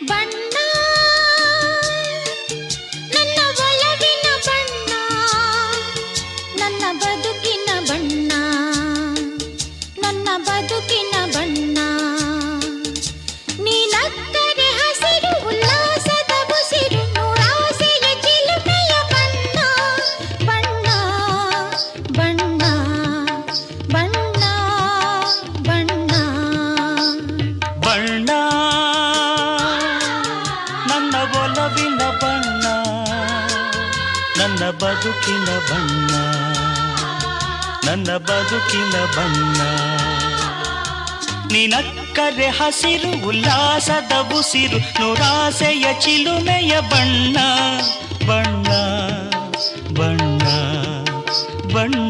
ಬಣ್ಣ ನನ್ನ ಒಲವಿನ ಬಣ್ಣ, ನನ್ನ ಬದುಕಿನ ಬಣ್ಣ, ನನ್ನ ಬದುಕಿನ ಬಣ್ಣ. ನೀನಕ್ಕರೆ ಹಸಿರು ಉಲ್ಲಾಸದ ಉಸಿರು, ನೂರಾಸೆಯ ಚಿಲುಮೆಯ ಬಣ್ಣ. ಬಣ್ಣ ಬಣ್ಣ ಬಣ್ಣ ಬಣ್ಣ ಬಣ್ಣ ನನ್ನ ಒಲವಿನ ಬಣ್ಣ, ನನ್ನ ಬದುಕಿನ ಬಣ್ಣ, ನನ್ನ ಬದುಕಿನ ಬಣ್ಣ. ನಿನಕ್ಕರೆ ಹಸಿರು ಉಲ್ಲಾಸದ ಉಸಿರು, ನೂರಾಸೆಯ ಚಿಲುಮೆಯ ಬಣ್ಣ. ಬಣ್ಣ ಬಣ್ಣ ಬಣ್ಣ